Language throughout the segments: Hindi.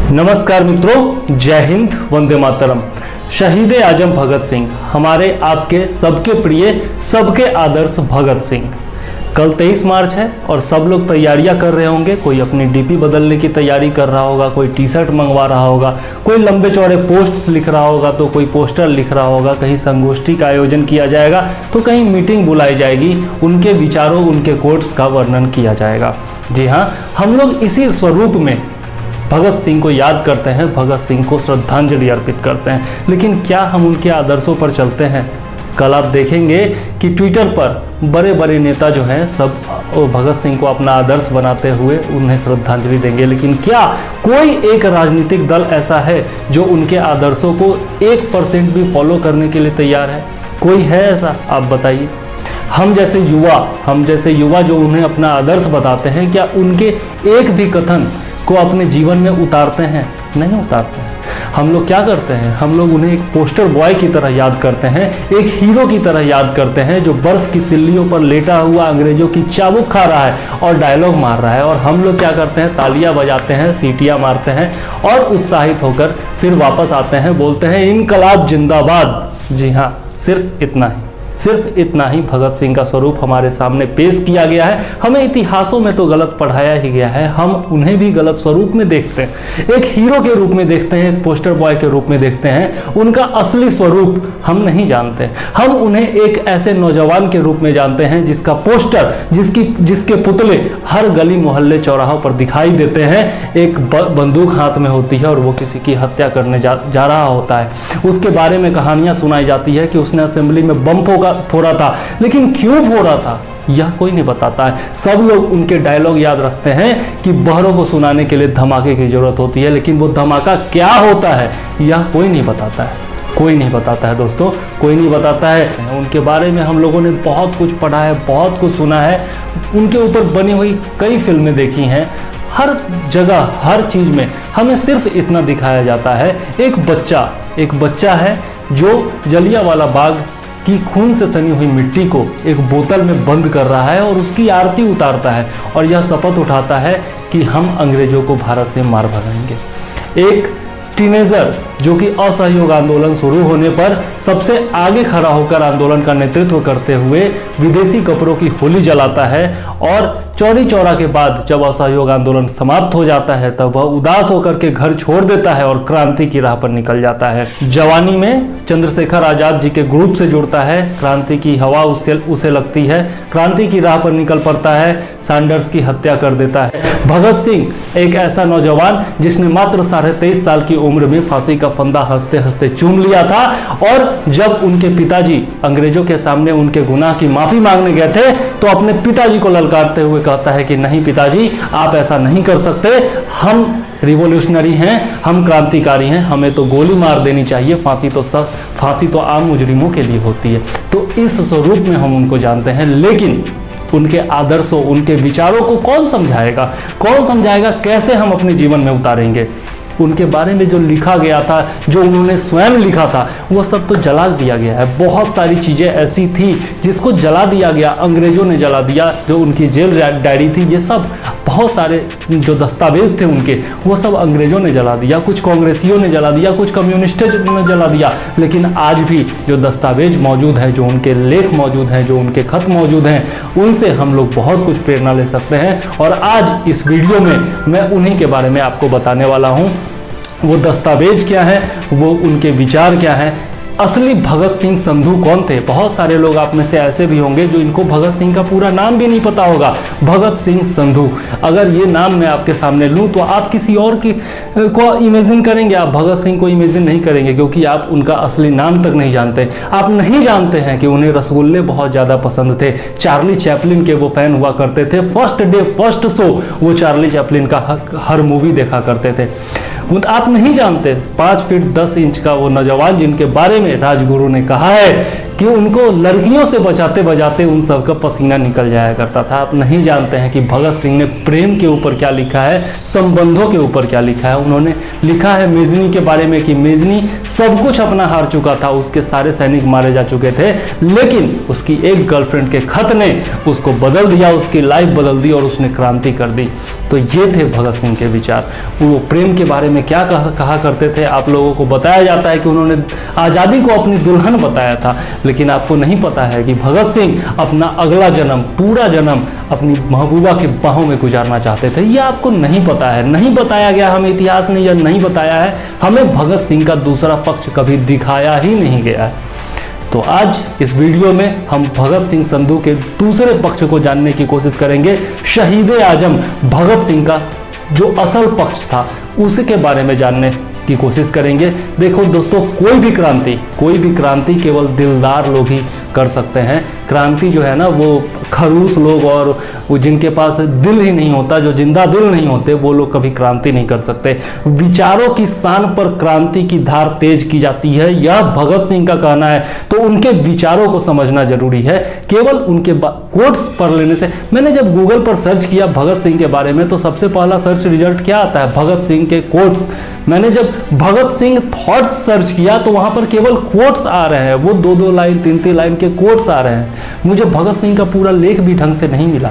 नमस्कार मित्रों, जय हिंद, वंदे मातरम। शहीद आजम भगत सिंह, हमारे आपके सबके प्रिय, सबके आदर्श भगत सिंह। कल 23 मार्च है और सब लोग तैयारियां कर रहे होंगे। कोई अपनी डीपी बदलने की तैयारी कर रहा होगा, कोई टी शर्ट मंगवा रहा होगा, कोई लंबे चौड़े पोस्ट्स लिख रहा होगा, तो कोई पोस्टर लिख रहा होगा। कहीं संगोष्ठी का आयोजन किया जाएगा तो कहीं मीटिंग बुलाई जाएगी, उनके विचारों, उनके कोट्स का वर्णन किया जाएगा। जी हाँ, हम लोग इसी स्वरूप में भगत सिंह को याद करते हैं, भगत सिंह को श्रद्धांजलि अर्पित करते हैं। लेकिन क्या हम उनके आदर्शों पर चलते हैं? कल आप देखेंगे कि ट्विटर पर बड़े बड़े नेता जो हैं सब भगत सिंह को अपना आदर्श बनाते हुए उन्हें श्रद्धांजलि देंगे। लेकिन क्या कोई एक राजनीतिक दल ऐसा है जो उनके आदर्शों को 1% भी फॉलो करने के लिए तैयार है? कोई है ऐसा? आप बताइए। हम जैसे युवा जो उन्हें अपना आदर्श बताते हैं, क्या उनके एक भी कथन को अपने जीवन में उतारते हैं? नहीं उतारते हैं। हम लोग क्या करते हैं? हम लोग उन्हें एक पोस्टर बॉय की तरह याद करते हैं, एक हीरो की तरह याद करते हैं जो बर्फ की सिल्लियों पर लेटा हुआ अंग्रेजों की चाबुक खा रहा है और डायलॉग मार रहा है। और हम लोग क्या करते हैं? तालियां बजाते हैं, सीटियां मारते हैं और उत्साहित होकर फिर वापस आते हैं, बोलते हैं इनकलाब जिंदाबाद। जी हाँ, सिर्फ इतना ही भगत सिंह का स्वरूप हमारे सामने पेश किया गया है। हमें इतिहासों में तो गलत पढ़ाया ही गया है, हम उन्हें भी गलत स्वरूप में देखते हैं, एक हीरो के रूप में देखते हैं, एक पोस्टर बॉय के रूप में देखते हैं। उनका असली स्वरूप हम नहीं जानते। हम उन्हें एक ऐसे नौजवान के रूप में जानते हैं जिसका पोस्टर, जिसके पुतले हर गली मोहल्ले चौराहों पर दिखाई देते हैं। एक बंदूक हाथ में होती है और वो किसी की हत्या करने जा रहा होता है। उसके बारे में कहानियां सुनाई जाती है कि उसने असेंबली में बम फोड़ा था, लेकिन क्यों फोड़ा था यह कोई नहीं बताता है। सब लोग उनके डायलॉग याद रखते हैं कि बहरों को सुनाने के लिए धमाके की जरूरत होती है, लेकिन वो धमाका क्या होता है यह कोई नहीं बताता है। कोई नहीं बताता है दोस्तों, कोई नहीं बताता है। उनके बारे में हम लोगों ने बहुत कुछ पढ़ा है, बहुत कुछ सुना है, उनके ऊपर बनी हुई कई फिल्में देखी हैं। हर जगह, हर चीज़ में हमें सिर्फ इतना दिखाया जाता है, एक बच्चा है जो जलियांवाला बाग की खून से सनी हुई मिट्टी को एक बोतल में बंद कर रहा है और उसकी आरती उतारता है और यह शपथ उठाता है कि हम अंग्रेजों को भारत से मार भगाएंगे। एक टीनेजर जो कि असहयोग आंदोलन शुरू होने पर सबसे आगे खड़ा होकर आंदोलन का नेतृत्व करते हुए विदेशी कपड़ों की होली जलाता है और चौरी चौरा के बाद जब असहयोग आंदोलन समाप्त हो जाता है तब वह उदास होकर के घर छोड़ देता है और क्रांति की राह पर निकल जाता है। जवानी में चंद्रशेखर आजाद जी के ग्रुप से जुड़ता है, क्रांति की हवा उसे लगती है, क्रांति की राह पर निकल पड़ता है, सैंडर्स की हत्या कर देता है। भगत सिंह एक ऐसा नौजवान जिसने मात्र 23.5 साल की उम्र में फांसी का फंदा हंसते हंसते चूम लिया था और जब उनके पिताजी अंग्रेजों के सामने उनके गुनाह की माफी मांगने गए थे तो अपने पिताजी को ललकारते हुए कहता है कि नहीं पिताजी, आप ऐसा नहीं कर सकते, हम रिवॉल्यूशनरी हैं, हम क्रांतिकारी हैं, हमें तो गोली मार देनी चाहिए, फांसी तो आम मुजरिमों के लिए होती है। तो इस स्वरूप में हम उनको जानते हैं। लेकिन उनके आदर्शों, उनके विचारों को कौन समझाएगा? कैसे हम अपने जीवन में उतारेंगे? उनके बारे में जो लिखा गया था, जो उन्होंने स्वयं लिखा था, वो सब तो जला दिया गया है। बहुत सारी चीज़ें ऐसी थी जिसको जला दिया गया, अंग्रेजों ने जला दिया। जो उनकी जेल डायरी थी, ये सब बहुत सारे जो दस्तावेज थे उनके, वो सब अंग्रेजों ने जला दिया, कुछ कांग्रेसियों ने जला दिया, कुछ कम्युनिस्टों ने जला दिया। लेकिन आज भी जो दस्तावेज मौजूद हैं, जो उनके लेख मौजूद हैं, जो उनके खत मौजूद हैं, उनसे हम लोग बहुत कुछ प्रेरणा ले सकते हैं। और आज इस वीडियो में मैं उन्हीं के बारे में आपको बताने वाला हूँ। वो दस्तावेज क्या है, वो उनके विचार क्या हैं, असली भगत सिंह संधू कौन थे। बहुत सारे लोग आप में से ऐसे भी होंगे जो इनको भगत सिंह का पूरा नाम भी नहीं पता होगा। भगत सिंह संधू, अगर ये नाम मैं आपके सामने लूँ तो आप किसी और को इमेजिन करेंगे, आप भगत सिंह को इमेजिन नहीं करेंगे, क्योंकि आप उनका असली नाम तक नहीं जानते। आप नहीं जानते हैं कि उन्हें रसगुल्ले बहुत ज़्यादा पसंद थे, चार्ली चैपलिन के वो फैन हुआ करते थे, फर्स्ट डे फर्स्ट शो वो चार्ली चैपलिन का हर मूवी देखा करते थे। आप नहीं जानते 5 फीट 10 इंच का वो नौजवान जिनके बारे में राजगुरु ने कहा है कि उनको लड़कियों से बचाते बचाते उन सब का पसीना निकल जाया करता था। आप नहीं जानते हैं कि भगत सिंह ने प्रेम के ऊपर क्या लिखा है, संबंधों के ऊपर क्या लिखा है। उन्होंने लिखा है मेजनी के बारे में कि मेजनी सब कुछ अपना हार चुका था, उसके सारे सैनिक मारे जा चुके थे, लेकिन उसकी एक गर्लफ्रेंड के खत ने उसको बदल दिया, उसकी लाइफ बदल दी और उसने क्रांति कर दी। तो ये थे भगत सिंह के विचार। वो प्रेम के बारे में क्या कहा करते थे, आप लोगों को बताया जाता है कि उन्होंने आज़ादी को अपनी दुल्हन बताया था, लेकिन आपको नहीं पता है कि भगत सिंह अपना अगला जन्म, पूरा जन्म अपनी महबूबा के बाहों में गुजारना चाहते थे। ये आपको नहीं पता है, नहीं बताया गया, हमें इतिहास ने यह नहीं बताया है, हमें भगत सिंह का दूसरा पक्ष कभी दिखाया ही नहीं गया है। तो आज इस वीडियो में हम भगत सिंह संधू के दूसरे पक्ष को जानने की कोशिश करेंगे। शहीद आजम भगत सिंह का जो असल पक्ष था उसके बारे में जानने की कोशिश करेंगे। देखो दोस्तों, कोई भी क्रांति केवल दिलदार लोग ही कर सकते हैं। क्रांति जो है ना, वो खरूस लोग और वो जिनके पास दिल ही नहीं होता, जो जिंदा दिल नहीं होते, वो लोग कभी क्रांति नहीं कर सकते। विचारों की शान पर क्रांति की धार तेज की जाती है, यह भगत सिंह का कहना है। तो उनके विचारों को समझना जरूरी है। केवल उनके कोट्स पढ़ लेने से, मैंने जब गूगल पर सर्च किया भगत सिंह के बारे में तो सबसे पहला सर्च रिजल्ट क्या आता है? भगत सिंह के कोट्स। मैंने जब भगत सिंह थॉट्स सर्च किया तो वहां पर केवल कोट्स आ रहे हैं, वो 2-2 लाइन 3-3 लाइन के कोट्स आ रहे हैं। मुझे भगत सिंह का पूरा लेख भी ढंग से नहीं मिला,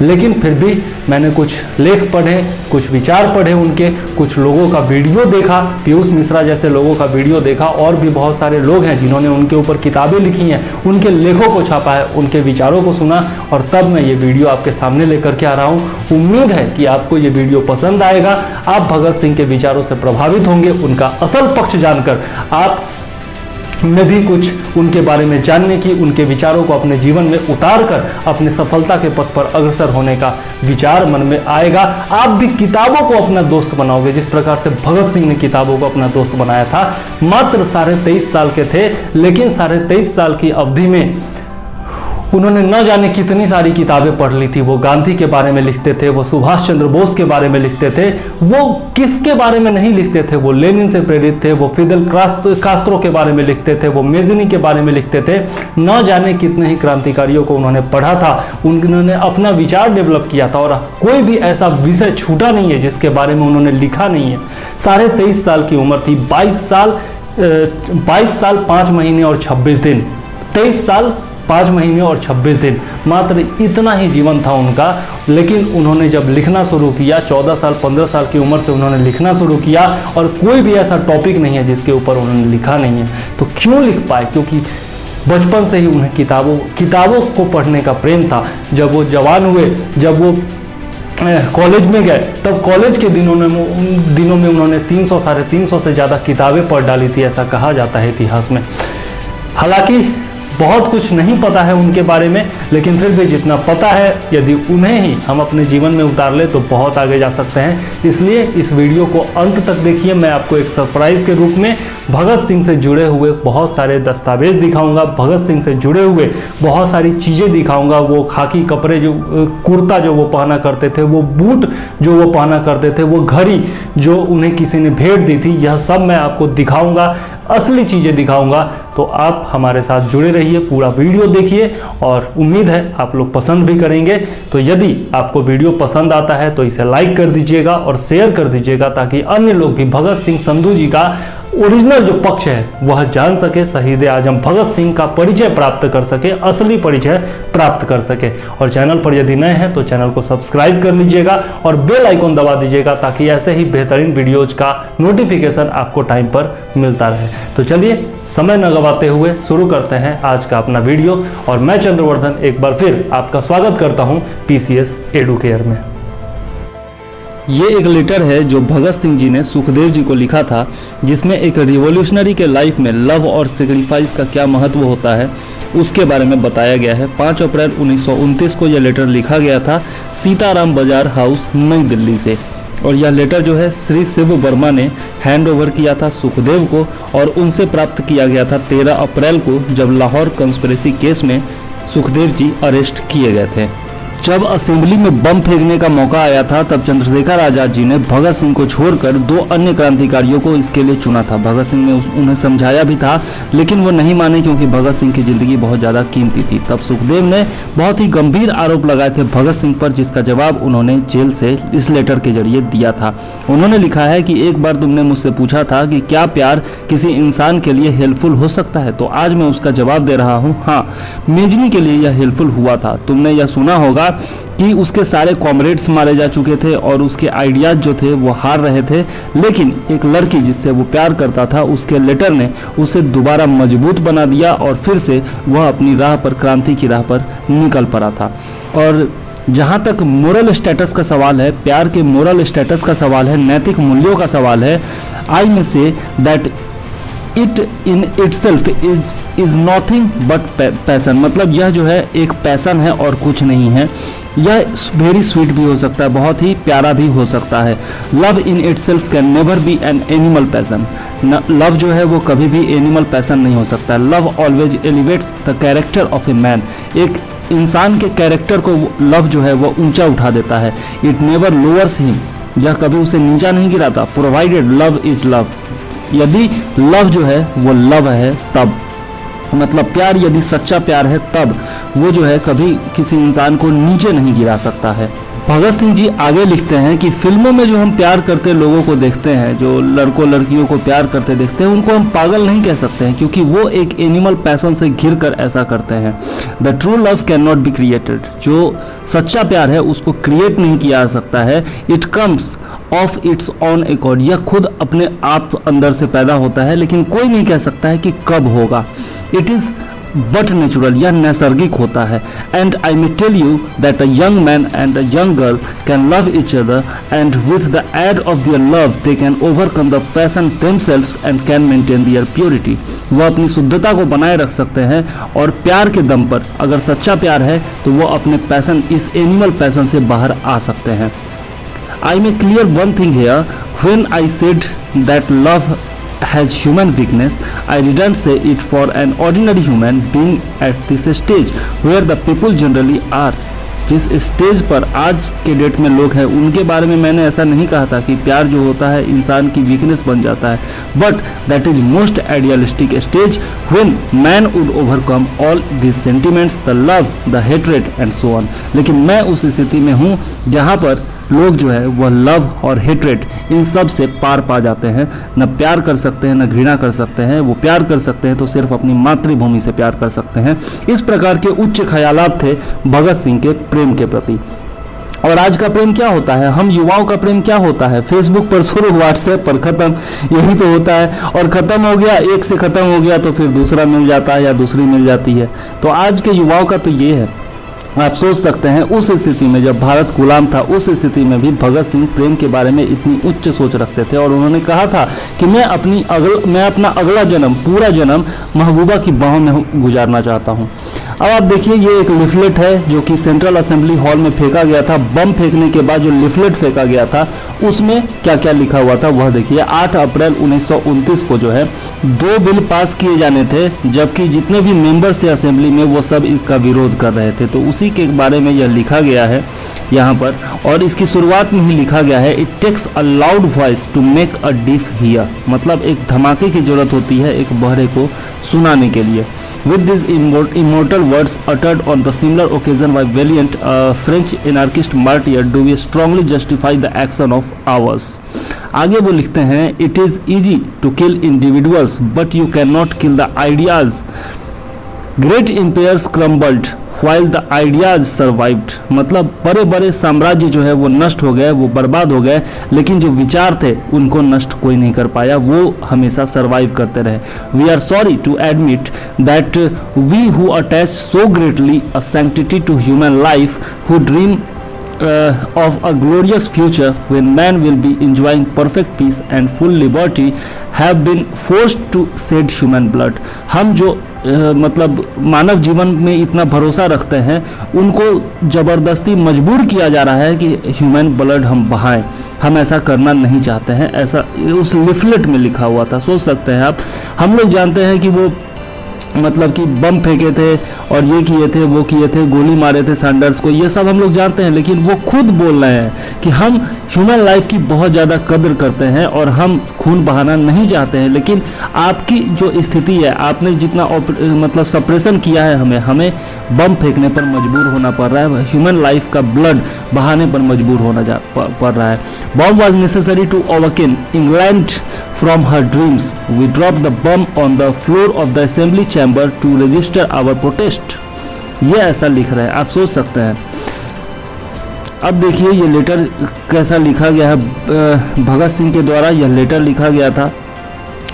लेकिन फिर भी मैंने कुछ लेख पढ़े, कुछ विचार पढ़े उनके, कुछ लोगों का वीडियो देखा, पीयूष मिश्रा जैसे लोगों का वीडियो देखा, और भी बहुत सारे लोग हैं जिन्होंने उनके ऊपर किताबें लिखी हैं, उनके लेखों को छापा है, उनके विचारों को सुना, और तब मैं ये वीडियो आपके सामने लेकर के आ रहा हूँ। उम्मीद है कि आपको ये वीडियो पसंद आएगा, आप भगत सिंह के विचारों से प्रभावित होंगे, उनका असल पक्ष जानकर आप में भी कुछ उनके बारे में जानने की, उनके विचारों को अपने जीवन में उतार कर अपने सफलता के पथ पर अग्रसर होने का विचार मन में आएगा। आप भी किताबों को अपना दोस्त बनाओगे, जिस प्रकार से भगत सिंह ने किताबों को अपना दोस्त बनाया था। मात्र 23.5 साल के थे, लेकिन 23.5 साल की अवधि में उन्होंने न जाने कितनी सारी किताबें पढ़ ली थी। वो गांधी के बारे में लिखते थे, वो सुभाष चंद्र बोस के बारे में लिखते थे, वो किसके बारे में नहीं लिखते थे? वो लेनिन से प्रेरित थे, वो फिदेल कास्त्रो के बारे में लिखते थे, वो मेज़नी के बारे में लिखते थे। न जाने कितने ही क्रांतिकारियों को उन्होंने पढ़ा था, उन्होंने अपना विचार डेवलप किया था, और कोई भी ऐसा विषय छूटा नहीं है जिसके बारे में उन्होंने लिखा नहीं है। 23.5 साल की उम्र थी, 22 साल 5 महीने और 26 दिन, 23 साल 5 महीने और 26 दिन, मात्र इतना ही जीवन था उनका। लेकिन उन्होंने जब लिखना शुरू किया, 14 साल 15 साल की उम्र से उन्होंने लिखना शुरू किया, और कोई भी ऐसा टॉपिक नहीं है जिसके ऊपर उन्होंने लिखा नहीं है। तो क्यों लिख पाए? क्योंकि बचपन से ही उन्हें किताबों को पढ़ने का प्रेम था। जब वो जवान हुए, जब वो कॉलेज में गए, तब कॉलेज के दिनों में उन्होंने 300 साढ़े 300 से ज़्यादा किताबें पढ़ डाली थी, ऐसा कहा जाता है इतिहास में। हालांकि बहुत कुछ नहीं पता है उनके बारे में, लेकिन फिर भी जितना पता है, यदि उन्हें ही हम अपने जीवन में उतार ले तो बहुत आगे जा सकते हैं। इसलिए इस वीडियो को अंत तक देखिए। मैं आपको एक सरप्राइज के रूप में भगत सिंह से जुड़े हुए बहुत सारे दस्तावेज दिखाऊंगा, भगत सिंह से जुड़े हुए बहुत सारी चीज़ें दिखाऊंगा। वो खाकी कपड़े, जो कुर्ता जो वो पहना करते थे, वो बूट जो वो पहना करते थे, वो घड़ी जो उन्हें किसी ने भेंट दी थी, यह सब मैं आपको दिखाऊंगा, असली चीज़ें दिखाऊंगा। तो आप हमारे साथ जुड़े रहिए, पूरा वीडियो देखिए, और उम्मीद है आप लोग पसंद भी करेंगे। तो यदि आपको वीडियो पसंद आता है तो इसे लाइक कर दीजिएगा और शेयर कर दीजिएगा, ताकि अन्य लोग भी भगत सिंह संधू जी का ओरिजिनल जो पक्ष है वह जान सके, शहीद आजम भगत सिंह का परिचय प्राप्त कर सके, असली परिचय प्राप्त कर सके। और चैनल पर यदि नए हैं तो चैनल को सब्सक्राइब कर लीजिएगा और बेल आइकॉन दबा दीजिएगा, ताकि ऐसे ही बेहतरीन वीडियोज का नोटिफिकेशन आपको टाइम पर मिलता रहे। तो चलिए समय न गवाते हुए शुरू करते हैं आज का अपना वीडियो, और मैं चंद्रवर्धन एक बार फिर आपका स्वागत करता हूँ PCS एडुकेयर में। ये एक लेटर है जो भगत सिंह जी ने सुखदेव जी को लिखा था, जिसमें एक रिवॉल्यूशनरी के लाइफ में लव और सेक्रीफाइस का क्या महत्व होता है उसके बारे में बताया गया है। 5 अप्रैल 1929 को यह लेटर लिखा गया था सीताराम बाजार हाउस, नई दिल्ली से, और यह लेटर जो है श्री शिव वर्मा ने हैंड ओवर किया था सुखदेव को, और उनसे प्राप्त किया गया था 13 अप्रैल को, जब लाहौर कंस्पिरेसी केस में सुखदेव जी अरेस्ट किए गए थे। जब असेंबली में बम फेंकने का मौका आया था, तब चंद्रशेखर आजाद जी ने भगत सिंह को छोड़कर 2 अन्य क्रांतिकारियों को इसके लिए चुना था। भगत सिंह ने उन्हें समझाया भी था, लेकिन वो नहीं माने, क्योंकि भगत सिंह की जिंदगी बहुत ज़्यादा कीमती थी। तब सुखदेव ने बहुत ही गंभीर आरोप लगाए थे भगत सिंह पर, जिसका जवाब उन्होंने जेल से इस लेटर के जरिए दिया था। उन्होंने लिखा है कि एक बार तुमने मुझसे पूछा था कि क्या प्यार किसी इंसान के लिए हेल्पफुल हो सकता है, तो आज मैं उसका जवाब दे रहा हूँ, हाँ, मेजनी के लिए यह हेल्पफुल हुआ था। तुमने यह सुना होगा कि उसके सारे कॉमरेड्स मारे जा चुके थे और उसके आइडियाज़ जो थे वो हार रहे थे, लेकिन एक लड़की जिससे वो प्यार करता था उसके लेटर ने उसे दोबारा मजबूत बना दिया और फिर से वह अपनी राह पर, क्रांति की राह पर निकल पड़ा था। और जहाँ तक मोरल स्टेटस का सवाल है, प्यार के मोरल स्टेटस का सवाल है, नैतिक मूल्यों का सवाल है, आई में say that it in itself is nothing but passion. मतलब यह जो है एक पैसन है और कुछ नहीं है। यह वेरी स्वीट भी हो सकता है, बहुत ही प्यारा भी हो सकता है। Love in itself can never be an animal passion. Love जो है वो कभी भी एनिमल पैसन नहीं हो सकता। Love always elevates the character of a man. एक इंसान के कैरेक्टर को लव जो है वो ऊंचा उठा देता है। It never lowers him. यह कभी उसे नीचा नहीं गिराता। Provided love is love. यदि लव जो है वो लव है तब, मतलब प्यार यदि सच्चा प्यार है तब वो जो है कभी किसी इंसान को नीचे नहीं गिरा सकता है। भगत सिंह जी आगे लिखते हैं कि फिल्मों में जो हम प्यार करते लोगों को देखते हैं, जो लड़कों लड़कियों को प्यार करते देखते हैं, उनको हम पागल नहीं कह सकते हैं क्योंकि वो एक एनिमल पैशन से घिर कर ऐसा करते हैं। The true love can not be created. जो सच्चा प्यार है उसको क्रिएट नहीं किया जा सकता है। It comes of its on accord. यह खुद अपने आप अंदर से पैदा होता है, लेकिन कोई नहीं कह सकता है कि कब होगा। It is but natural. यह नैसर्गिक होता है। And I may tell you that a young man and a young girl can love each other and with the aid of their love they can overcome the passion themselves and can maintain their purity. वह अपनी शुद्धता को बनाए रख सकते हैं और प्यार के दम पर, अगर सच्चा प्यार है तो वो अपने पैशन, इस एनिमल पैशन से बाहर आ सकते हैं। I may clear one thing here. When I said that love has human weakness, I didn't say it for an ordinary human being at this stage where the people generally are. जिस स्टेज पर आज के डेट में लोग हैं उनके बारे में मैंने ऐसा नहीं कहा था कि प्यार जो होता है इंसान की वीकनेस बन जाता है, but that is most idealistic stage when man would overcome all this sentiments, the love, the hatred and so on. लेकिन मैं उस स्थिति में हूँ जहाँ पर लोग जो है वह लव और हेट्रेड इन सब से पार पा जाते हैं। न प्यार कर सकते हैं न घृणा कर सकते हैं। वो प्यार कर सकते हैं तो सिर्फ अपनी मातृभूमि से प्यार कर सकते हैं। इस प्रकार के उच्च ख्यालात थे भगत सिंह के प्रेम के प्रति। और आज का प्रेम क्या होता है? हम युवाओं का प्रेम क्या होता है? फेसबुक पर शुरू, व्हाट्सएप पर ख़त्म, यही तो होता है। और ख़त्म हो गया, एक से ख़त्म हो गया तो फिर दूसरा मिल जाता है या दूसरी मिल जाती है। तो आज के युवाओं का तो ये है। आप सोच सकते हैं उस स्थिति में जब भारत गुलाम था, उस स्थिति में भी भगत सिंह प्रेम के बारे में इतनी उच्च सोच रखते थे और उन्होंने कहा था कि मैं अपना अगला जन्म, पूरा जन्म महबूबा की बाहों में गुजारना चाहता हूँ। अब आप देखिए, ये एक लिफलेट है जो कि सेंट्रल असेंबली हॉल में फेंका गया था। बम फेंकने के बाद जो लिफलेट फेंका गया था उसमें क्या क्या लिखा हुआ था वह देखिए। 8 अप्रैल 1929 को जो है 2 बिल पास किए जाने थे, जबकि जितने भी मेंबर्स थे असेंबली में वो सब इसका विरोध कर रहे थे। तो उसी के बारे में यह लिखा गया है यहाँ पर, और इसकी शुरुआत में ही लिखा गया है, it takes a loud voice to make a deaf hear. मतलब एक धमाके की जरूरत होती है एक बहरे को सुनाने के लिए। With these immortal words uttered on the similar occasion by valiant French anarchist martyr, do we strongly justify the action of ours? आगे वो लिखते हैं, it is easy to kill individuals, but you cannot kill the ideas. Great empires crumbled while the ideas survived. मतलब बड़े बड़े साम्राज्य जो है वो नष्ट हो गए, वो बर्बाद हो गए, लेकिन जो विचार थे उनको नष्ट कोई नहीं कर पाया, वो हमेशा सरवाइव करते रहे। We are sorry to admit that we who attach so greatly a sanctity to human life, who dream of a glorious future when man will be enjoying perfect peace and full liberty, have been forced to shed human blood. हम जो मतलब मानव जीवन में इतना भरोसा रखते हैं उनको ज़बरदस्ती मजबूर किया जा रहा है कि ह्यूमन ब्लड हम बहाएं। हम ऐसा करना नहीं चाहते हैं, ऐसा उस लिफलेट में लिखा हुआ था। सोच सकते हैं आप। हम लोग जानते हैं कि वो मतलब कि बम फेंके थे और ये किए थे, वो किए थे, गोली मारे थे सैंडर्स को, ये सब हम लोग जानते हैं, लेकिन वो खुद बोल रहे हैं कि हम ह्यूमन लाइफ की बहुत ज़्यादा कदर करते हैं और हम खून बहाना नहीं चाहते हैं। लेकिन आपकी जो स्थिति है, आपने जितना मतलब सप्रेशन किया है, हमें बम फेंकने पर मजबूर होना पड़ रहा है, ह्यूमन लाइफ का ब्लड बहाने पर मजबूर होना पड़ रहा है। Bomb was necessary to awaken England from her dreams. We drop the bomb on the floor of the assembly chamber to register our protest. ये ऐसा लिख रहा है, आप सोच सकते हैं। अब देखिए ये लेटर कैसा लिखा गया है भगत सिंह के द्वारा। यह लेटर लिखा गया था,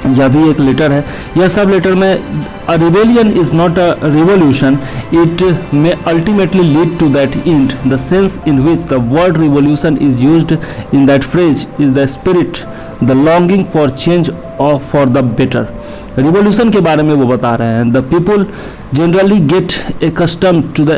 यह भी एक लेटर है। यह सब लेटर में a rebellion is not a revolution, it may ultimately lead to that end. The sense in which the word revolution is used in that phrase is the spirit, the longing for change or for the better. Revolution के बारे में वो बता रहे हैं। The people generally get accustomed to the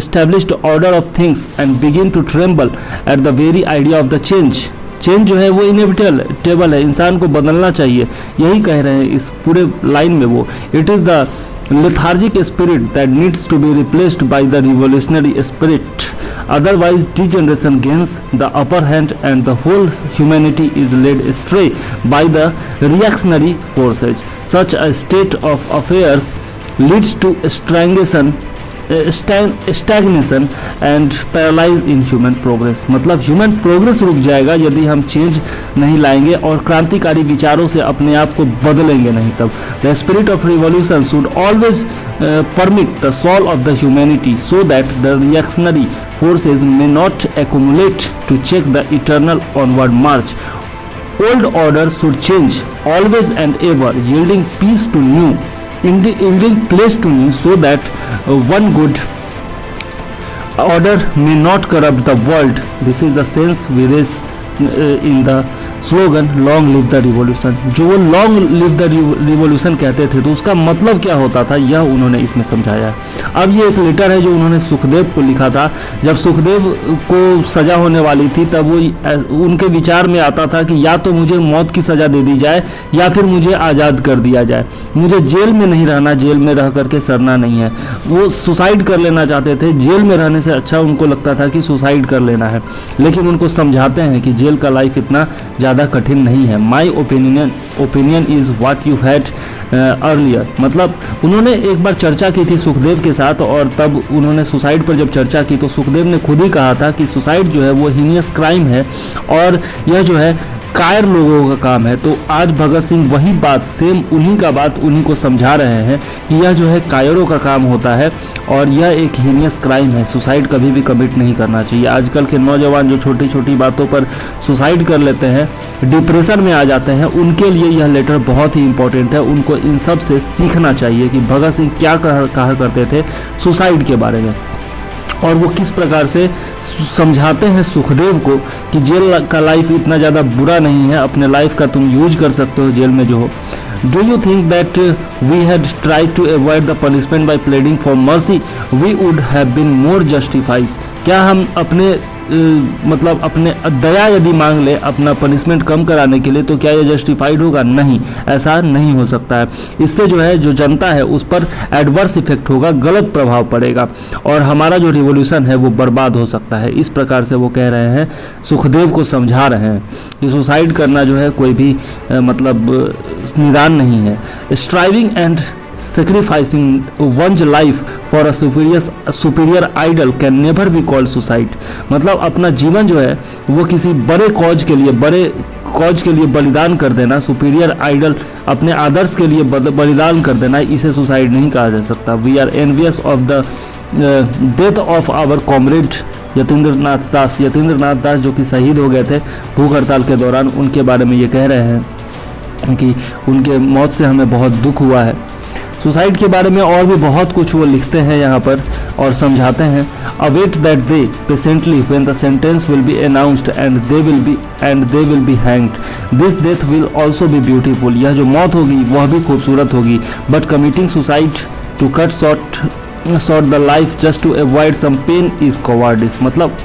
established order of things and begin to tremble at the very idea of the change. Change जो है वो इनएविटेबल है, इंसान को बदलना चाहिए, यही कह रहे हैं इस पूरे लाइन में वो। It is the lethargic spirit that needs to be replaced by the revolutionary spirit, otherwise degeneration gains the upper hand and the whole humanity is led astray by the reactionary forces. Such a state of affairs leads to stagnation and paralyze in human progress. मतलब ह्यूमन प्रोग्रेस रुक जाएगा यदि हम चेंज नहीं लाएंगे और क्रांतिकारी विचारों से अपने आप को बदलेंगे नहीं तब। The spirit of revolution should always permit the soul of the humanity so that the reactionary forces may not accumulate to check the eternal onward march. Old order should change always and ever, yielding peace to new, yielding place to new, so that one good order may not corrupt the world. This is the sense we raise in the slogan long live the revolution. जो वो लॉन्ग लिव द रिवॉल्यूशन कहते थे तो उसका मतलब क्या होता था, यह उन्होंने इसमें समझाया है। अब ये एक लेटर है जो उन्होंने सुखदेव को लिखा था। जब सुखदेव को सज़ा होने वाली थी तब वो उनके विचार में आता था कि या तो मुझे मौत की सज़ा दे दी जाए या फिर मुझे आज़ाद कर दिया जाए, मुझे जेल में नहीं रहना, जेल में रह करके सरना नहीं है। वो सुसाइड कर लेना चाहते थे, जेल में रहने से अच्छा उनको लगता था कि सुसाइड कर लेना है। लेकिन उनको समझाते हैं कि जेल का लाइफ इतना ज़्यादा कठिन नहीं है। My opinion is what you had earlier. मतलब उन्होंने एक बार चर्चा की थी सुखदेव के साथ और तब उन्होंने सुसाइड पर जब चर्चा की तो सुखदेव ने खुद ही कहा था कि सुसाइड जो है वो हीनियस क्राइम है और यह जो है कायर लोगों का काम है। तो आज भगत सिंह वही बात, सेम उन्हीं का बात उन्हीं को समझा रहे हैं कि यह जो है कायरों का काम होता है और यह एक हीनियस क्राइम है। सुसाइड कभी भी कमिट नहीं करना चाहिए। आजकल के नौजवान जो छोटी छोटी बातों पर सुसाइड कर लेते हैं, डिप्रेशन में आ जाते हैं, उनके लिए यह लेटर बहुत ही इंपॉर्टेंट है। उनको इन सब से सीखना चाहिए कि भगत सिंह क्या कहा करते थे सुसाइड के बारे में और वो किस प्रकार से समझाते हैं सुखदेव को कि जेल का लाइफ इतना ज़्यादा बुरा नहीं है, अपने लाइफ का तुम यूज कर सकते हो जेल में जो हो। Do you think that we had tried to avoid the punishment by pleading for mercy we would have been more justified. क्या हम अपने मतलब अपने दया यदि मांग ले अपना पनिशमेंट कम कराने के लिए तो क्या ये जस्टिफाइड होगा? नहीं, ऐसा नहीं हो सकता है। इससे जो है जो जनता है उस पर एडवर्स इफेक्ट होगा, गलत प्रभाव पड़ेगा और हमारा जो रिवॉल्यूशन है वो बर्बाद हो सकता है। इस प्रकार से वो कह रहे हैं, सुखदेव को समझा रहे हैं कि सुसाइड करना जो है कोई भी मतलब निदान नहीं है। Striving and sacrificing one's life for a superior idol can never be called suicide। मतलब अपना जीवन जो है वो किसी बड़े कॉज के लिए बलिदान कर देना, सुपीरियर आइडल अपने आदर्श के लिए बलिदान कर देना, इसे सुसाइड नहीं कहा जा सकता। We are envious of the death of our comrade Yatindra Nath Das जो कि शहीद हो गए थे भूख हड़ताल के दौरान। उनके बारे में ये कह रहे हैं कि उनके मौत से हमें बहुत दुख हुआ है। सुसाइड के बारे में और भी बहुत कुछ वो लिखते हैं यहाँ पर और समझाते हैं। Await that day patiently when the sentence will be announced and they will be hanged. This death will also be beautiful. यह जो मौत होगी वह भी खूबसूरत होगी। But committing suicide to cut short the life just to avoid some pain is cowardice. मतलब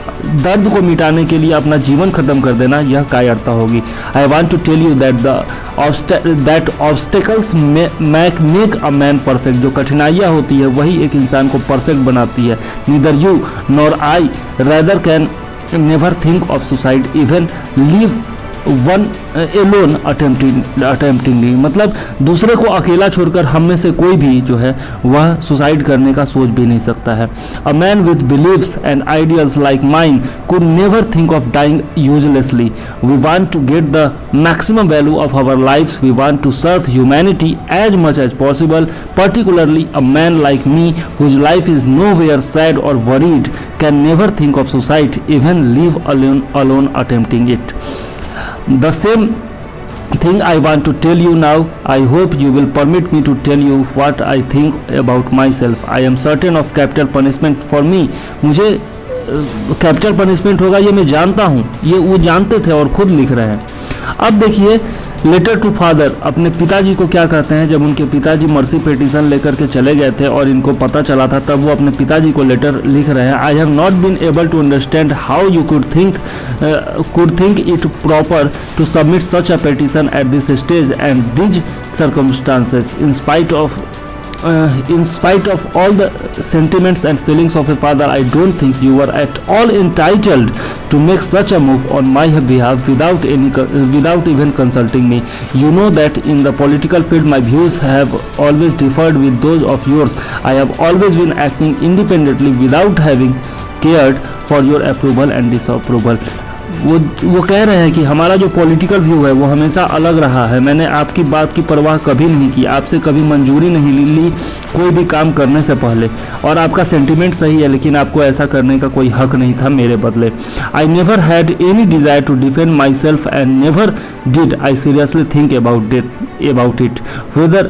दर्द को मिटाने के लिए अपना जीवन खत्म कर देना यह कायरता होगी। I want to tell you that obstacles make a man perfect. जो कठिनाइयाँ होती है वही एक इंसान को परफेक्ट बनाती है। Neither you nor I rather can never think of suicide even live one alone attemptingly, मतलब दूसरे को अकेला छोड़कर हम में से कोई भी जो है वह सुसाइड करने का सोच भी नहीं सकता है। A man with believes and ideals like mine could never think of dying uselessly. We want to get the maximum value of our lives, we want to serve humanity as much as possible, particularly a man like me whose life is nowhere sad or worried can never think of suicide, even live alone attempting it. The same thing I want to tell you now. I hope you will permit me to tell you what I think about myself. I am certain of capital punishment for me. मुझे कैपिटल पनिशमेंट होगा ये मैं जानता हूँ, ये वो जानते थे और खुद लिख रहे हैं। अब देखिए लेटर टू फादर, अपने पिताजी को क्या कहते हैं। जब उनके पिताजी मर्सी पिटीशन लेकर के चले गए थे और इनको पता चला था, तब वो अपने पिताजी को लेटर लिख रहे हैं। I have not been able to understand how you could think it proper to submit such a petition at this stage and this circumstances in spite of all the sentiments and feelings of a father. I don't think you were at all entitled to make such a move on my behalf without even consulting me. You know that in the political field my views have always differed with those of yours. I have always been acting independently without having cared for your approval and disapproval. वो कह रहे हैं कि हमारा जो पॉलिटिकल व्यू है वो हमेशा अलग रहा है। मैंने आपकी बात की परवाह कभी नहीं की, आपसे कभी मंजूरी नहीं ली कोई भी काम करने से पहले, और आपका सेंटिमेंट सही है लेकिन आपको ऐसा करने का कोई हक नहीं था मेरे बदले। I never had any desire to defend myself and never did I seriously think about it whether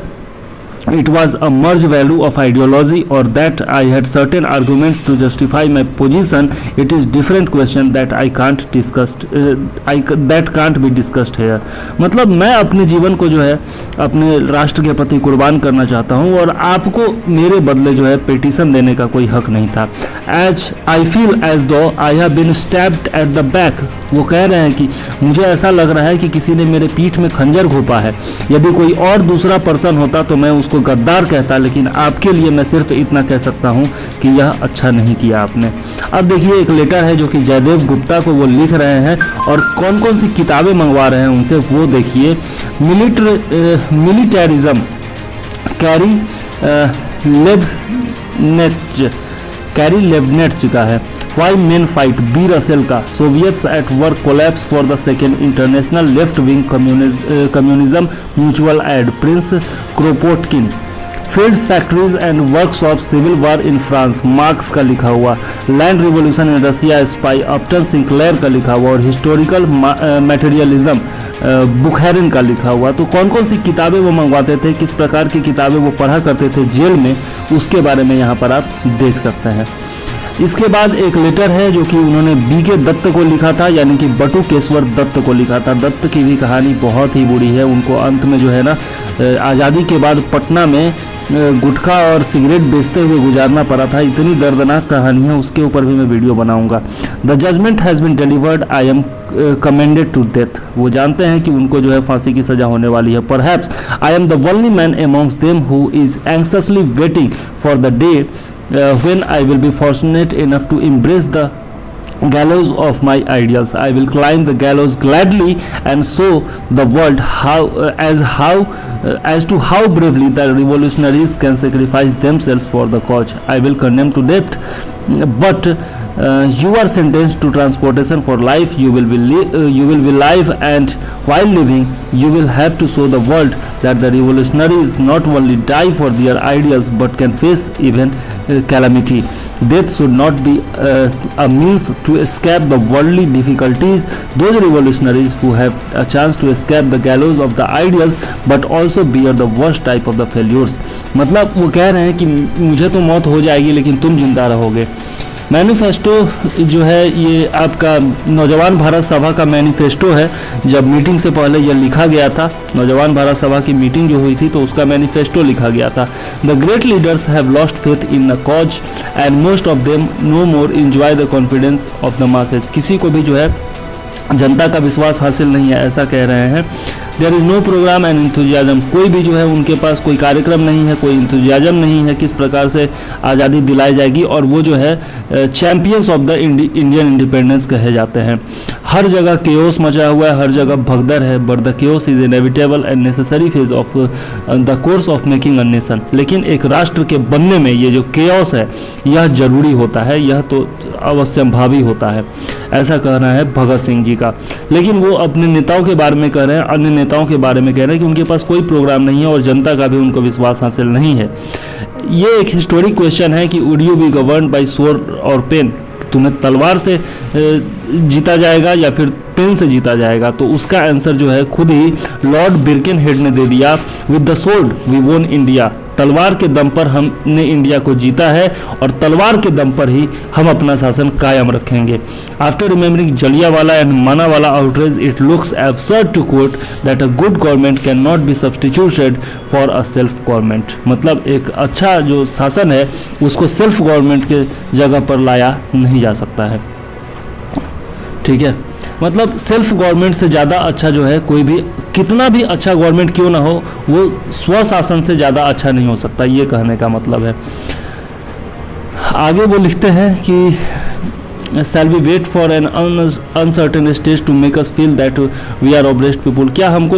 it was a merged value of ideology or that I had certain arguments to justify my position. It is different question that I can't discuss that can't be discussed here. मतलब मैं अपने जीवन को जो है अपने राष्ट्र के प्रति कुर्बान करना चाहता हूँ और आपको मेरे बदले जो है पिटीशन देने का कोई हक नहीं था। As I feel as though I have been stabbed at the back. वो कह रहे हैं कि मुझे ऐसा लग रहा है कि किसी ने मेरे पीठ में खंजर घोंपा है। यदि कोई और दूसरा पर्सन होता तो मैं उसको गद्दार कहता, लेकिन आपके लिए मैं सिर्फ इतना कह सकता हूं कि यह अच्छा नहीं किया आपने। अब देखिए एक लेटर है जो कि जयदेव गुप्ता को वो लिख रहे हैं और कौन कौन सी किताबें मंगवा रहे हैं उनसे वो देखिए। मिलिटरिज्म, कैरी लेबनेट्ज का है। Why men fight, B. Russell का Soviets at work collapse for the second international left wing communism mutual aid, Prince Kropotkin। Fields, factories and workshops, civil war in France, Marx का लिखा हुआ। Land revolution in Russia, spy, Upton Sinclair का लिखा हुआ और हिस्टोरिकल मटेरियलिज्म बुखैरिन का लिखा हुआ। तो कौन कौन सी किताबें वो मंगवाते थे, किस प्रकार की किताबें वो पढ़ा करते थे जेल में, उसके बारे में यहाँ पर आप देख सकते हैं। इसके बाद एक लेटर है जो कि उन्होंने B.K. दत्त को लिखा था, यानी कि बटुकेश्वर दत्त को लिखा था। दत्त की भी कहानी बहुत ही बुरी है। उनको अंत में जो है ना आज़ादी के बाद पटना में गुटखा और सिगरेट बेचते हुए गुजारना पड़ा था। इतनी दर्दनाक कहानी है, उसके ऊपर भी मैं वीडियो बनाऊंगा। The judgement has been delivered, I am commended to death. वो जानते हैं कि उनको जो है फांसी की सज़ा होने वाली है। Perhaps I am the only man amongst them who is anxiously waiting for the day when I will be fortunate enough to embrace the gallows of my ideals. I will climb the gallows gladly and show the world as to how bravely the revolutionaries can sacrifice themselves for the cause. I will condemn to death, but you are sentenced to transportation for life. You will be live, and while living you will have to show the world that the revolutionaries not only die for their ideals but can face even calamity. Death should not be a means to escape the worldly difficulties. Those revolutionaries who have a chance to escape the gallows of the ideals but also bear the worst type of the failures. मतलब वो कह रहे हैं कि मुझे तो मौत हो जाएगी लेकिन तुम जिंदा रहोगे। मैनिफेस्टो जो है ये आपका नौजवान भारत सभा का मैनिफेस्टो है। जब मीटिंग से पहले यह लिखा गया था, नौजवान भारत सभा की मीटिंग जो हुई थी तो उसका मैनिफेस्टो लिखा गया था। The great leaders have lost faith in the cause and most of them no more enjoy the confidence of the masses. किसी को भी जो है जनता का विश्वास हासिल नहीं है, ऐसा कह रहे हैं। There is no programme and enthusiasm, कोई भी जो है उनके पास कोई कार्यक्रम नहीं है, कोई इंथुजियाज्म नहीं है किस प्रकार से आज़ादी दिलाई जाएगी, और वो जो है champions of the Indian independence कहे जाते हैं। हर जगह केओस मचा हुआ है, हर जगह भगदड़ है, but the chaos is inevitable and necessary phase of the course of making a nation. लेकिन एक राष्ट्र के बनने में ये जो केओस है यह जरूरी होता है, यह तो अवश्यंभावी होता है, ऐसा कहना है भगत सिंह जी का। लेकिन वो अपने नेताओं के बारे में कह रहे हैं, अन्य नेताओं के बारे में कह रहे हैं कि उनके पास कोई प्रोग्राम नहीं है और जनता का भी उनको विश्वास हासिल नहीं है। ये एक हिस्टोरिक क्वेश्चन है कि would you be govern by sword और पेन, तुम्हें तलवार से जीता जाएगा या फिर पेन से जीता जाएगा। तो उसका आंसर जो है खुद ही लॉर्ड बिर्केनहेड ने दे दिया, विद द स्वॉर्ड वी वोन इंडिया, तलवार के दम पर हमने इंडिया को जीता है और तलवार के दम पर ही हम अपना शासन कायम रखेंगे। After remembering Jallianwala and Manawala outrage it looks absurd to quote that a good government can not be substituted for a self government, मतलब एक अच्छा जो शासन है उसको सेल्फ गवर्नमेंट के जगह पर लाया नहीं जा सकता है। ठीक है, मतलब सेल्फ गवर्नमेंट से ज़्यादा अच्छा जो है कोई भी, कितना भी अच्छा गवर्नमेंट क्यों ना हो, वो स्वशासन से ज़्यादा अच्छा नहीं हो सकता, ये कहने का मतलब है। आगे वो लिखते हैं कि shall we wait for an uncertain stage to make us feel that we are oppressed people, क्या हमको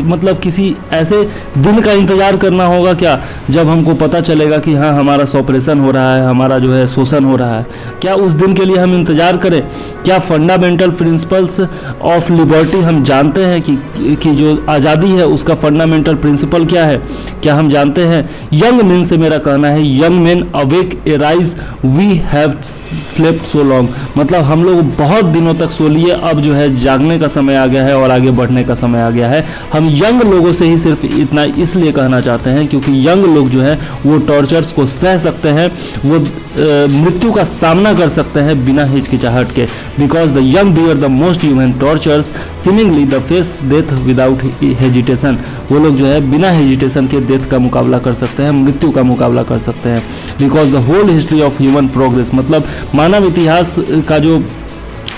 मतलब किसी ऐसे दिन का इंतज़ार करना होगा क्या जब हमको पता चलेगा कि हाँ हमारा सॉपरेशन हो रहा है, हमारा जो है शोषण हो रहा है, क्या उस दिन के लिए हम इंतज़ार करें? क्या फंडामेंटल प्रिंसिपल्स ऑफ लिबर्टी हम जानते हैं कि जो आज़ादी है उसका फंडामेंटल प्रिंसिपल क्या है? क्या हम जानते हैं? यंग मेन से मेरा कहना है, young men awake arise we have slept so long, मतलब हम लोग बहुत दिनों तक सो लिए, अब जो है जागने का समय आ गया है और आगे बढ़ने का समय आ गया है। हम यंग लोगों से ही सिर्फ इतना इसलिए कहना चाहते हैं क्योंकि यंग लोग जो है वो टॉर्चर्स को सह सकते हैं, वो मृत्यु का सामना कर सकते हैं बिना हिचकिचाहट के, because the young bear the most human tortures seemingly the face death without hesitation, वो लोग जो है बिना हेजिटेशन के डेथ का मुकाबला कर सकते हैं, मृत्यु का मुकाबला कर सकते हैं। Because the whole history of human progress, मतलब मानव इतिहास का जो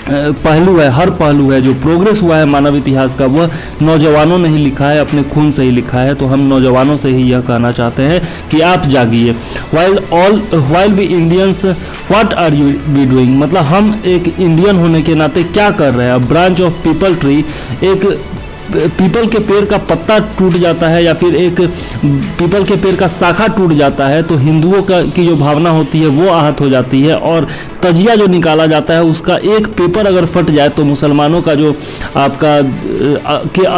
पहलू है, हर पहलू है जो प्रोग्रेस हुआ है मानव इतिहास का, वह नौजवानों ने ही लिखा है, अपने खून से ही लिखा है। तो हम नौजवानों से ही यह कहना चाहते हैं कि आप जागिए। While we Indians what are you be doing, मतलब हम एक इंडियन होने के नाते क्या कर रहे हैं? ब्रांच ऑफ पीपल ट्री, एक पीपल के पेड़ का पत्ता टूट जाता है या फिर एक पीपल के पेड़ का शाखा टूट जाता है तो हिंदुओं की जो भावना होती है वो आहत हो जाती है, और तजिया जो निकाला जाता है उसका एक पेपर अगर फट जाए तो मुसलमानों का जो आपका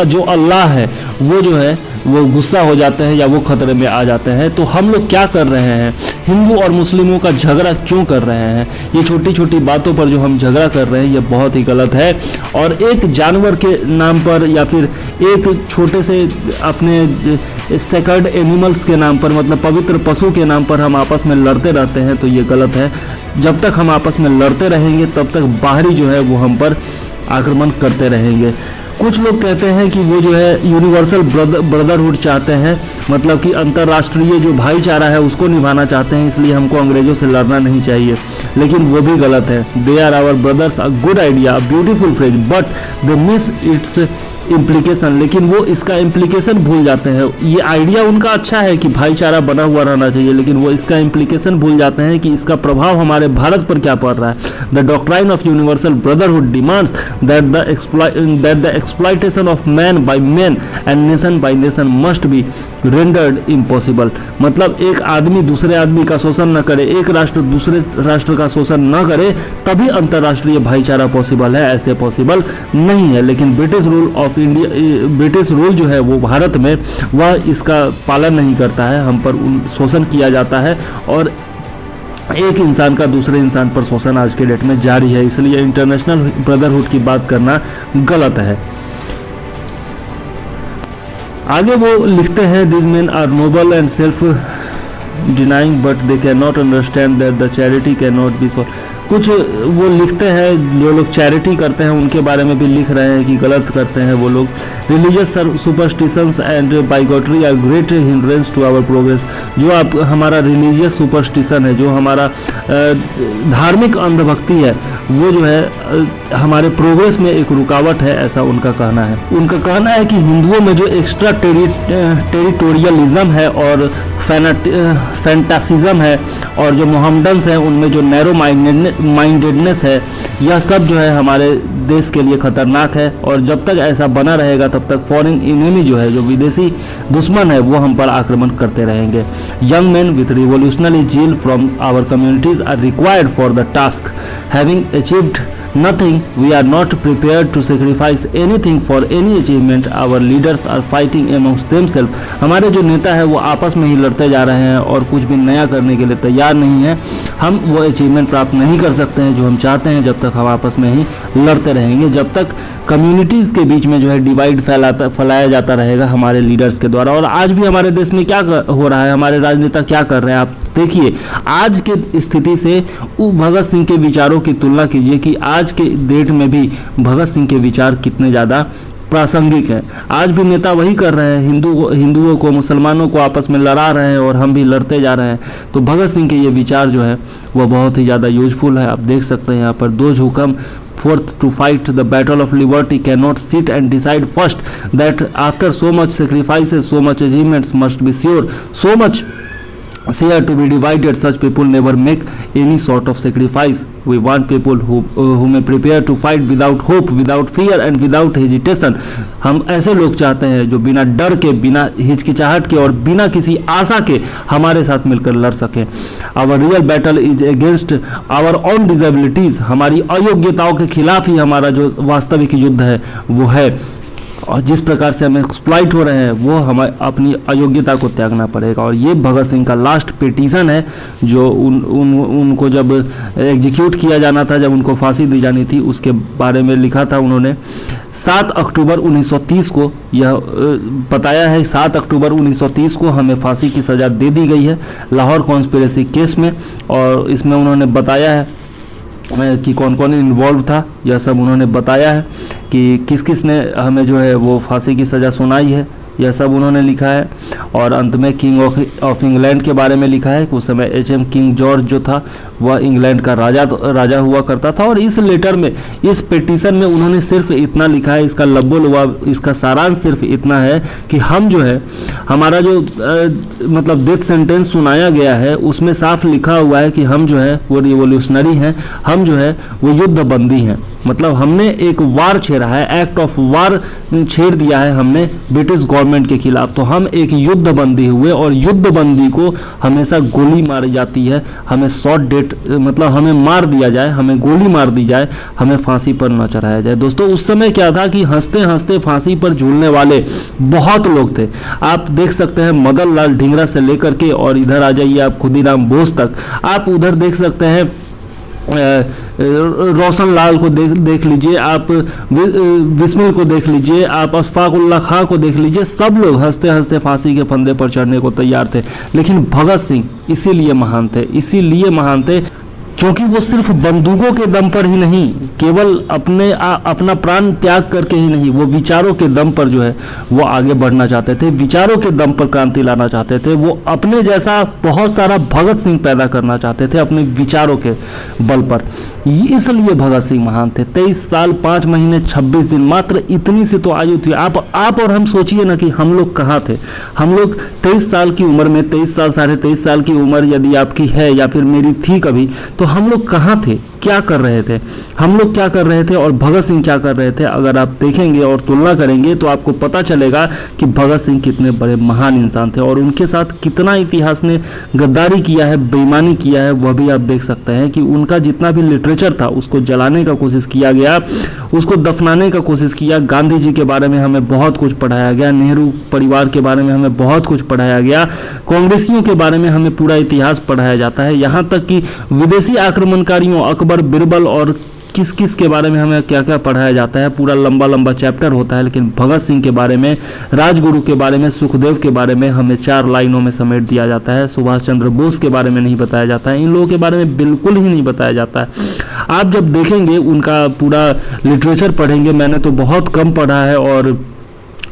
जो अल्लाह है वो जो है वो गुस्सा हो जाते हैं या वो खतरे में आ जाते हैं। तो हम लोग क्या कर रहे हैं? हिंदू और मुस्लिमों का झगड़ा क्यों कर रहे हैं? ये छोटी छोटी बातों पर जो हम झगड़ा कर रहे हैं ये बहुत ही गलत है। और एक जानवर के नाम पर या फिर एक छोटे से अपने सेक्रेड एनिमल्स के नाम पर, मतलब पवित्र पशु के नाम पर हम आपस में लड़ते रहते हैं, तो ये गलत है। जब तक हम आपस में लड़ते रहेंगे तब तक बाहरी जो है वो हम पर आक्रमण करते रहेंगे। कुछ लोग कहते हैं कि वो जो है यूनिवर्सल ब्रदरहुड चाहते हैं, मतलब कि अंतर्राष्ट्रीय जो भाईचारा है उसको निभाना चाहते हैं, इसलिए हमको अंग्रेजों से लड़ना नहीं चाहिए, लेकिन वो भी गलत है। They are our brothers, a good idea, a beautiful phrase, but they miss its implication, लेकिन वो इसका इम्प्लीकेशन भूल जाते हैं। ये आइडिया उनका अच्छा है कि भाईचारा बना हुआ रहना चाहिए, लेकिन वो इसका इम्प्लीकेशन भूल जाते हैं कि इसका प्रभाव हमारे भारत पर क्या पड़ रहा है। The doctrine of universal brotherhood demands that the exploitation of man by man and nation by nation must be rendered impossible, मतलब एक आदमी दूसरे आदमी का शोषण न करे, एक राष्ट्र दूसरे राष्ट्र का शोषण न करे, तभी अंतर्राष्ट्रीय भाईचारा पॉसिबल है, ऐसे पॉसिबल नहीं है। लेकिन British rule of India, British rule जो है वो भारत में वह इसका पालन नहीं करता है, हम पर शोषण किया जाता है और एक इंसान का दूसरे इंसान पर शोषण आज के डेट में जारी है, इसलिए इंटरनेशनल ब्रदरहुड की बात करना गलत है। आगे वो लिखते हैं, this men are noble and self denying but they can not understand that the charity can not be solve, कुछ वो लिखते हैं, जो लोग चैरिटी करते हैं उनके बारे में भी लिख रहे हैं कि गलत करते हैं वो लोग। Religious superstitions and bigotry are great hindrance to our progress. जो आप हमारा रिलीजियस सुपरस्टिशन है, जो हमारा धार्मिक अंधभक्ति है, वो जो है हमारे प्रोग्रेस में एक रुकावट है, ऐसा उनका कहना है। उनका कहना है कि हिंदुओं में जो एक्स्ट्रा टेरिटोरियलिज्म है और फैंटासिज्म है और जो मोहम्मडन्स हैं उनमें जो नैरो माइंडेडनेस है, यह सब जो है हमारे देश के लिए खतरनाक है। और जब तक ऐसा बना रहेगा तब तक फॉरेन इनेमी जो है, जो विदेशी दुश्मन है, वो हम पर आक्रमण करते रहेंगे। Young man with revolutionary zeal from our communities are required for the task. Having achieved nothing, we are not prepared to sacrifice anything for any achievement. Our leaders are fighting amongst themselves. हमारे जो नेता है वो आपस में ही लड़ते जा रहे हैं और कुछ भी नया करने के लिए तैयार नहीं है। हम वो अचीवमेंट प्राप्त नहीं कर सकते हैं जो हम चाहते हैं जब तक हम आपस में ही लड़ते रहेंगे, जब तक कम्युनिटीज़ के बीच में जो है डिवाइड फैलाया जाता रहेगा हमारे लीडर्स के द्वारा। और आज भी हमारे देश में क्या हो रहा है, हमारे राजनेता क्या कर रहे हैं, आप देखिए। आज के स्थिति से भगत सिंह के विचारों की तुलना कीजिए कि आज के डेट में भी भगत सिंह के विचार कितने ज़्यादा प्रासंगिक है। आज भी नेता वही कर रहे हैं, हिंदुओं को, मुसलमानों को आपस में लड़ा रहे हैं और हम भी लड़ते जा रहे हैं। तो भगत सिंह के ये विचार जो है वह बहुत ही ज़्यादा यूजफुल है। आप देख सकते हैं यहाँ पर, those who come forth to fight the battle of liberty cannot sit and decide first that after so much sacrifices, so much achievements must be sure, so much share to be divided. Such people never make any sort of sacrifice. We want people who may prepare to fight without hope, without fear and without hesitation. हम ऐसे लोग चाहते हैं जो बिना डर के, बिना हिचकिचाहट के और बिना किसी आशा के हमारे साथ मिलकर लड़ सकें। Our real battle is against our own disabilities. हमारी अयोग्यताओं के खिलाफ ही हमारा जो वास्तविक युद्ध है वो है। और जिस प्रकार से हम एक्सप्लॉइट हो रहे हैं वो हमें अपनी अयोग्यता को त्यागना पड़ेगा। और ये भगत सिंह का लास्ट पिटीशन है जो उनको जब एग्जीक्यूट किया जाना था, जब उनको फांसी दी जानी थी, उसके बारे में लिखा था उन्होंने। 7 अक्टूबर 1930 को यह बताया है, 7 अक्टूबर 1930 को हमें फांसी की सज़ा दे दी गई है लाहौर कॉन्स्पिरेसी केस में। और इसमें उन्होंने बताया है कि कौन कौन इन्वॉल्व था, यह सब उन्होंने बताया है कि किस किस ने हमें जो है वो फांसी की सज़ा सुनाई है, यह सब उन्होंने लिखा है। और अंत में किंग ऑफ इंग्लैंड के बारे में लिखा है कि उस समय एचएम किंग जॉर्ज जो था वह इंग्लैंड का राजा हुआ करता था। और इस लेटर में, इस पिटीशन में उन्होंने सिर्फ इतना लिखा है, इसका लब्बो-लुबाब, इसका सारांश सिर्फ इतना है कि हम जो है, हमारा जो मतलब डेथ सेंटेंस सुनाया गया है उसमें साफ लिखा हुआ है कि हम जो है वो रिवोल्यूशनरी हैं, हम जो है वो युद्धबंदी हैं। मतलब हमने एक वार छेड़ा है, एक्ट ऑफ वार छेड़ दिया है हमने ब्रिटिश गवर्नमेंट के खिलाफ। तो हम एक युद्धबंदी हुए और युद्धबंदी को हमेशा गोली मारी जाती है, हमें शॉर्ट डेट मतलब हमें मार दिया जाए, हमें गोली मार दी जाए, हमें फांसी पर न चढ़ाया जाए। दोस्तों उस समय क्या था कि हंसते हंसते फांसी पर झूलने वाले बहुत लोग थे। आप देख सकते हैं मदन लाल ढींगरा से लेकर के, और इधर आ जाइए आप खुदीराम बोस तक, आप उधर देख सकते हैं रोशन लाल को देख लीजिए, आप बिस्मिल को देख लीजिए, आप अशफाकुल्ला खां को देख लीजिए, सब लोग हंसते हंसते फांसी के फंदे पर चढ़ने को तैयार थे। लेकिन भगत सिंह इसीलिए महान थे क्योंकि वो सिर्फ बंदूकों के दम पर ही नहीं, केवल अपना प्राण त्याग करके ही नहीं, वो विचारों के दम पर जो है वो आगे बढ़ना चाहते थे, विचारों के दम पर क्रांति लाना चाहते थे। वो अपने जैसा बहुत सारा भगत सिंह पैदा करना चाहते थे अपने विचारों के बल पर, इसलिए भगत सिंह महान थे। 23 साल 5 महीने 26 दिन, मात्र इतनी सी तो आयु थी। आप और हम सोचिए ना कि हम लोग कहाँ थे। हम लोग 23 साल की उम्र में, 23 साल 23.5 साल की उम्र यदि आपकी है या फिर मेरी थी कभी, तो हम लोग कहाँ थे, क्या कर रहे थे, हम लोग क्या कर रहे थे और भगत सिंह क्या कर रहे थे। अगर आप देखेंगे और तुलना करेंगे तो आपको पता चलेगा कि भगत सिंह कितने बड़े महान इंसान थे और उनके साथ कितना इतिहास ने गद्दारी किया है, बेईमानी किया है, वह भी आप देख सकते हैं कि उनका जितना भी लिटरेचर था उसको जलाने का कोशिश किया गया, उसको दफनाने का कोशिश किया। गांधी जी के बारे में हमें बहुत कुछ पढ़ाया गया, नेहरू परिवार के बारे में हमें बहुत कुछ पढ़ाया गया, कांग्रेसियों के बारे में हमें पूरा इतिहास पढ़ाया जाता है। यहाँ तक कि विदेशी आक्रमणकारियों अकबर, बिरबल और किस किस के बारे में हमें क्या क्या पढ़ाया जाता है, पूरा लंबा लंबा चैप्टर होता है, लेकिन भगत सिंह के बारे में, राजगुरु के बारे में, सुखदेव के बारे में हमें 4 लाइनों में समेट दिया जाता है। सुभाष चंद्र बोस के बारे में नहीं बताया जाता है, इन लोगों के बारे में बिल्कुल ही नहीं बताया जाता है। आप जब देखेंगे उनका पूरा लिटरेचर पढ़ेंगे, मैंने तो बहुत कम पढ़ा है और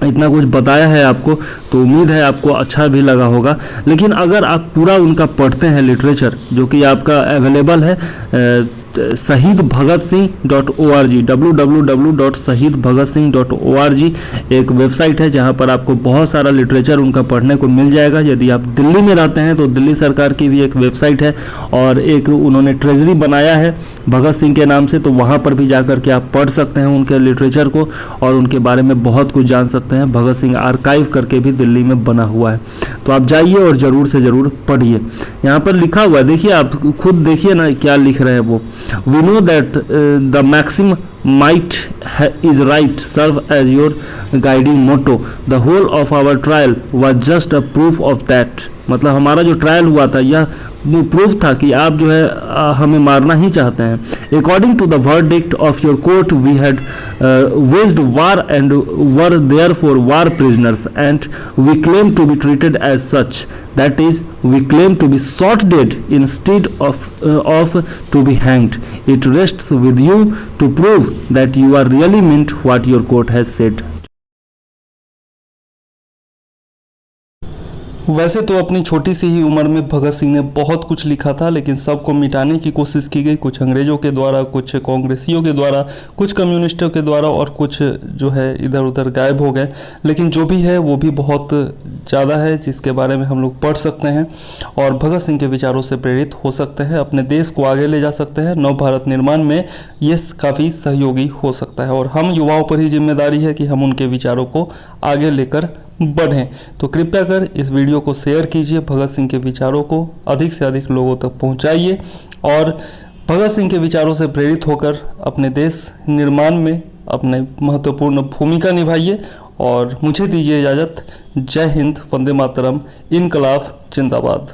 इतना कुछ बताया है आपको, तो उम्मीद है आपको अच्छा भी लगा होगा। लेकिन अगर आप पूरा उनका पढ़ते हैं लिटरेचर, जो कि आपका अवेलेबल है shahidbhagatSingh.org, www.shahidbhagatSingh.org एक वेबसाइट है जहां पर आपको बहुत सारा लिटरेचर उनका पढ़ने को मिल जाएगा। यदि आप दिल्ली में रहते हैं तो दिल्ली सरकार की भी एक वेबसाइट है और एक उन्होंने ट्रेजरी बनाया है भगत सिंह के नाम से, तो वहां पर भी जाकर के आप पढ़ सकते हैं उनके लिटरेचर को और उनके बारे में बहुत कुछ जान सकते हैं। भगत सिंह आर्काइव करके भी दिल्ली में बना हुआ है, तो आप जाइए और ज़रूर से ज़रूर पढ़िए। यहाँ पर लिखा हुआ है, देखिए आप खुद देखिए ना क्या लिख रहे हैं वो। We know that the maxim might is right serve as your guiding motto. The whole of our trial was just a proof of that. मतलब हमारा जो ट्रायल हुआ था यह प्रूफ था कि आप जो है हमें मारना ही चाहते हैं। According to the verdict of your court we had waged war and were therefore war prisoners and we claim to be treated as such. That is, we claim to be shot dead instead of to be hanged. It rests with you to prove that you are really meant what your court has said. वैसे तो अपनी छोटी सी ही उम्र में भगत सिंह ने बहुत कुछ लिखा था, लेकिन सबको मिटाने की कोशिश की गई, कुछ अंग्रेज़ों के द्वारा, कुछ कांग्रेसियों के द्वारा, कुछ कम्युनिस्टों के द्वारा और कुछ जो है इधर उधर गायब हो गए। लेकिन जो भी है वो भी बहुत ज़्यादा है जिसके बारे में हम लोग पढ़ सकते हैं और भगत सिंह के विचारों से प्रेरित हो सकते हैं, अपने देश को आगे ले जा सकते हैं। नव भारत निर्माण में ये काफ़ी सहयोगी हो सकता है और हम युवाओं पर ही जिम्मेदारी है कि हम उनके विचारों को आगे लेकर बढ़ें। तो कृपया कर इस वीडियो को शेयर कीजिए, भगत सिंह के विचारों को अधिक से अधिक लोगों तक पहुंचाइए और भगत सिंह के विचारों से प्रेरित होकर अपने देश निर्माण में अपने महत्वपूर्ण भूमिका निभाइए। और मुझे दीजिए इजाज़त। जय हिंद, वंदे मातरम, इनकलाब जिंदाबाद।